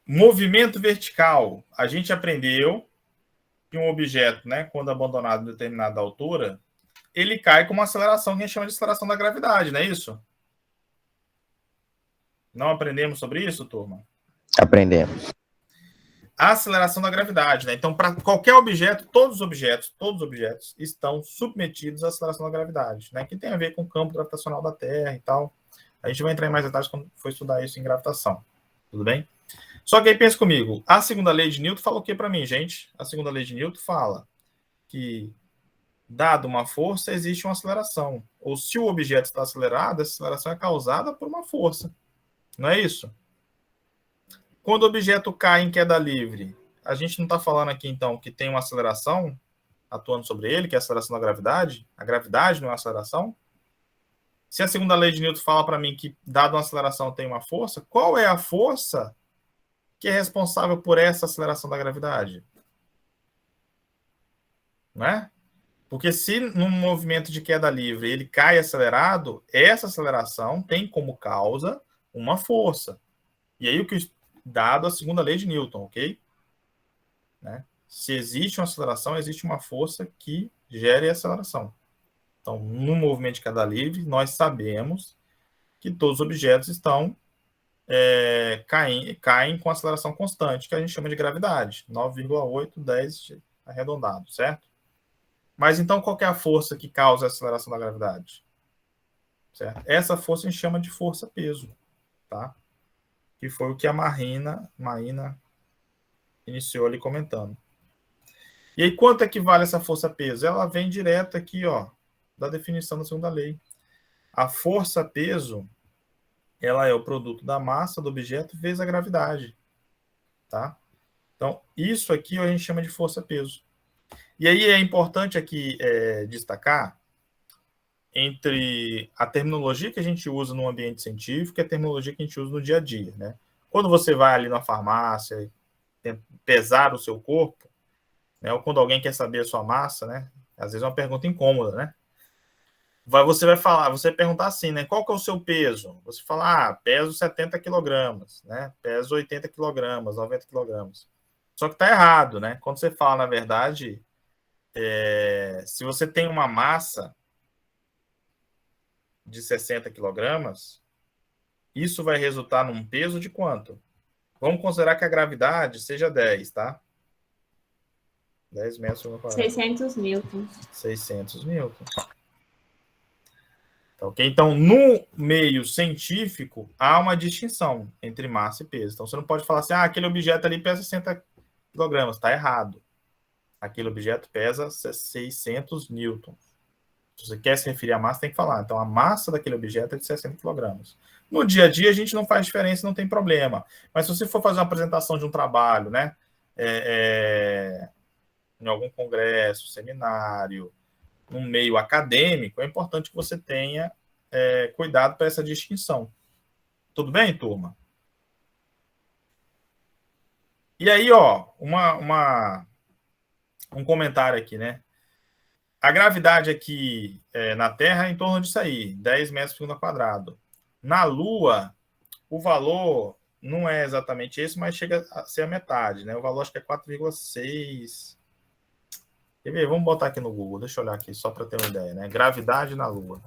movimento vertical. A gente aprendeu que um objeto, né, quando abandonado em determinada altura, ele cai com uma aceleração que a gente chama de aceleração da gravidade, não é isso? Não aprendemos sobre isso, turma? Aprendemos. A aceleração da gravidade, né? Então, para qualquer objeto, todos os objetos estão submetidos à aceleração da gravidade, né? Que tem a ver com o campo gravitacional da Terra e tal. A gente vai entrar em mais detalhes quando for estudar isso em gravitação. Tudo bem? Só que aí pensa comigo, a segunda lei de Newton fala o que para mim, gente? A segunda lei de Newton fala que, dado uma força, existe uma aceleração. Ou se o objeto está acelerado, essa aceleração é causada por uma força. Não é isso? Quando o objeto cai em queda livre, a gente não está falando aqui, então, que tem uma aceleração atuando sobre ele, que é a aceleração da gravidade? A gravidade não é uma aceleração? Se a segunda lei de Newton fala para mim que, dado uma aceleração, tem uma força, qual é a força que é responsável por essa aceleração da gravidade? Não é? Porque se num movimento de queda livre ele cai acelerado, essa aceleração tem como causa uma força. E aí o que dado a segunda lei de Newton, ok? Né? Se existe uma aceleração, existe uma força que gere a aceleração. Então, no movimento de queda livre, nós sabemos que todos os objetos estão caem com aceleração constante, que a gente chama de gravidade, 9,8, 10 arredondado, certo? Mas então, qual é a força que causa a aceleração da gravidade? Certo? Essa força a gente chama de força-peso, tá? Que foi o que a Marina iniciou ali comentando. E aí, quanto é que vale essa força-peso? Ela vem direto aqui, ó, da definição da segunda lei. A força-peso, ela é o produto da massa do objeto vezes a gravidade, tá? Então, isso aqui a gente chama de força-peso. E aí é importante aqui destacar entre a terminologia que a gente usa no ambiente científico e a terminologia que a gente usa no dia a dia, né? Quando você vai ali na farmácia pesar o seu corpo, né, ou quando alguém quer saber a sua massa, né? Às vezes é uma pergunta incômoda, né? Você vai perguntar assim, né? Qual que é o seu peso? Você fala, peso 70 quilogramas, né? Peso 80 quilogramas, 90 quilogramas. Só que tá errado, né? Quando você fala, na verdade, se você tem uma massa de 60 quilogramas, isso vai resultar num peso de quanto? Vamos considerar que a gravidade seja 10, tá? 10 metros por quadrado. 600 newtons. 600 newtons. Okay? Então, no meio científico, há uma distinção entre massa e peso. Então, você não pode falar assim, aquele objeto ali pesa 60 quilogramas. Está errado. Aquele objeto pesa 600 newtons. Se você quer se referir à massa, tem que falar. Então, a massa daquele objeto é de 60 quilogramas. No dia a dia, a gente não faz diferença, não tem problema. Mas se você for fazer uma apresentação de um trabalho, né, em algum congresso, seminário, num meio acadêmico, é importante que você tenha cuidado para essa distinção. Tudo bem, turma? E aí, ó, um comentário aqui, né? A gravidade aqui na Terra é em torno disso aí, 10 metros por segundo quadrado. Na Lua, o valor não é exatamente esse, mas chega a ser a metade, né? O valor acho que é 4,6. Quer ver? Vamos botar aqui no Google, deixa eu olhar aqui, só para ter uma ideia, né? Gravidade na Lua.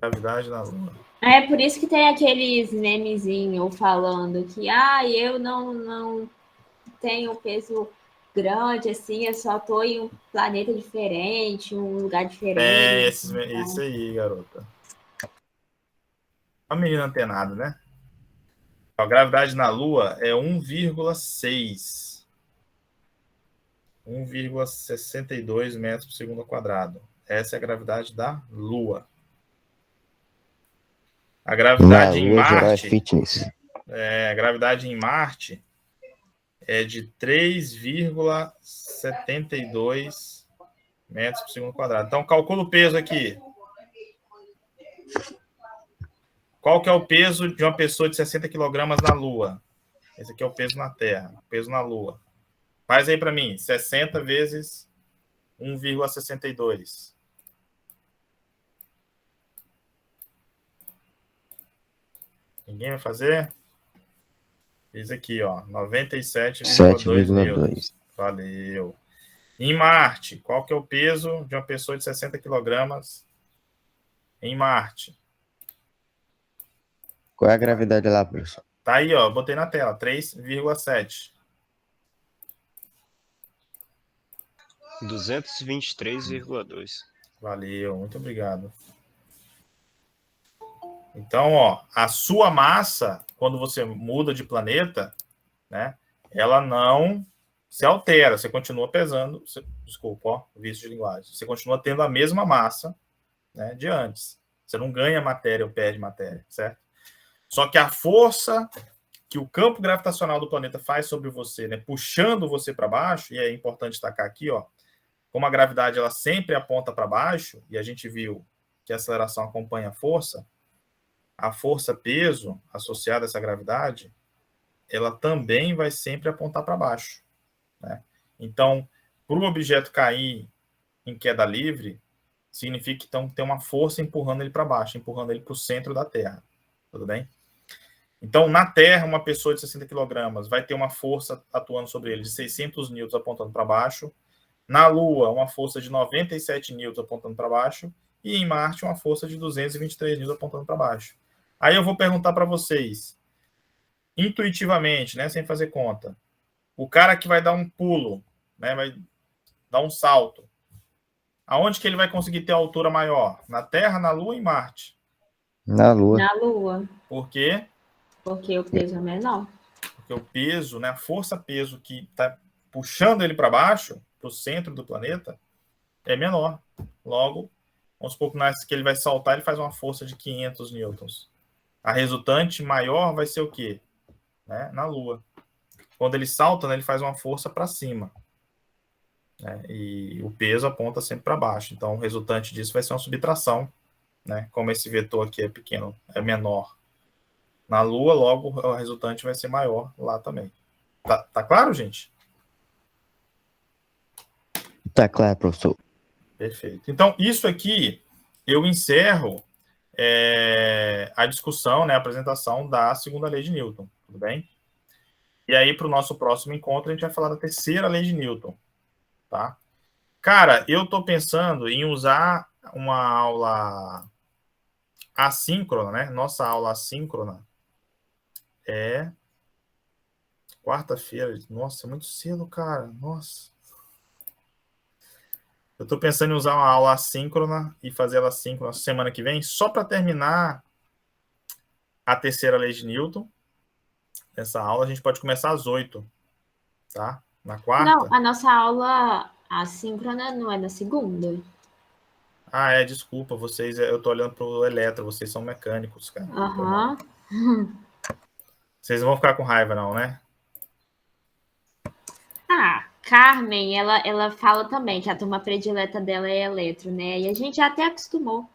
Gravidade na Lua. É por isso que tem aqueles memezinhos falando que eu não tenho peso grande, assim, eu só tô em um planeta diferente, um lugar diferente. Isso aí, garota. A menina antenada, né? A gravidade na Lua é 1,6. 1,62 metros por segundo quadrado. Essa é a gravidade da Lua. A gravidade em Marte. A gravidade em Marte é de 3,72 metros por segundo quadrado. Então, calcula o peso aqui. Qual que é o peso de uma pessoa de 60 quilogramas na Lua? Esse aqui é o peso na Terra, o peso na Lua. Faz aí para mim, 60 vezes 1,62. Ninguém vai fazer? Fiz aqui, ó, 97,2 newtons. Valeu. Em Marte, qual que é o peso de uma pessoa de 60 quilogramas em Marte? Qual é a gravidade lá, professor? Tá aí, ó, botei na tela, 3,7. 223,2. Valeu, muito obrigado. Então, ó, a sua massa, quando você muda de planeta, né, ela não se altera, você continua pesando, desculpa, ó, vício de linguagem, você continua tendo a mesma massa, né, de antes. Você não ganha matéria ou perde matéria, certo? Só que a força que o campo gravitacional do planeta faz sobre você, né, puxando você para baixo, e é importante destacar aqui, ó, como a gravidade ela sempre aponta para baixo, e a gente viu que a aceleração acompanha a força-peso associada a essa gravidade, ela também vai sempre apontar para baixo, né? Então, para o objeto cair em queda livre, significa que então, tem uma força empurrando ele para baixo, empurrando ele para o centro da Terra. Tudo bem? Então, na Terra, uma pessoa de 60 kg vai ter uma força atuando sobre ele de 600 newtons apontando para baixo. Na Lua, uma força de 97 newtons apontando para baixo. E em Marte, uma força de 223 newtons apontando para baixo. Aí eu vou perguntar para vocês, intuitivamente, né, sem fazer conta, o cara que vai dar um pulo, né, vai dar um salto, aonde que ele vai conseguir ter a altura maior? Na Terra, na Lua ou em Marte? Na Lua. Na Lua. Por quê? Porque o peso é menor. Porque o peso, né, a força-peso que está puxando ele para baixo, para o centro do planeta, é menor. Logo, vamos supor que ele vai saltar, ele faz uma força de 500 newtons. A resultante maior vai ser o quê? Né? Na Lua. Quando ele salta, né, ele faz uma força para cima. Né? E o peso aponta sempre para baixo. Então, o resultante disso vai ser uma subtração. Né? Como esse vetor aqui é pequeno, é menor na Lua, logo o resultante vai ser maior lá também. Tá claro, gente? Tá claro, professor. Perfeito. Então, isso aqui, eu encerro a discussão, né, a apresentação da segunda lei de Newton, tudo bem? E aí, para o nosso próximo encontro, a gente vai falar da terceira lei de Newton, tá? Cara, eu estou pensando em usar uma aula assíncrona, né? Nossa aula assíncrona é quarta-feira. Nossa, é muito cedo, cara. Nossa. Eu estou pensando em usar uma aula assíncrona e fazer ela assíncrona semana que vem, só para terminar a terceira lei de Newton. Essa aula a gente pode começar às 8, tá? Na quarta. Não, a nossa aula assíncrona não é na segunda. Ah, desculpa, vocês, eu tô olhando pro eletro, vocês são mecânicos, cara. Aham. Vocês não vão ficar com raiva, não, né? Ah, Carmen, ela fala também que a turma predileta dela é eletro, né? E a gente já até acostumou.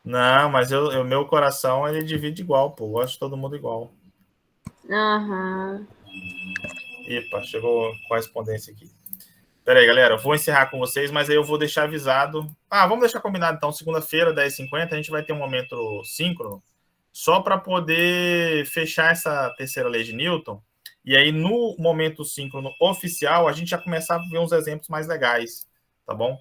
Não, mas meu coração, ele divide igual, pô. Eu gosto de todo mundo igual. Aham. Epa, chegou correspondência aqui. Pera aí, galera, eu vou encerrar com vocês, mas aí eu vou deixar avisado. Vamos deixar combinado, então, segunda-feira, 10h50, a gente vai ter um momento síncrono, só para poder fechar essa terceira lei de Newton. E aí, no momento síncrono oficial, a gente já começar a ver uns exemplos mais legais, tá bom?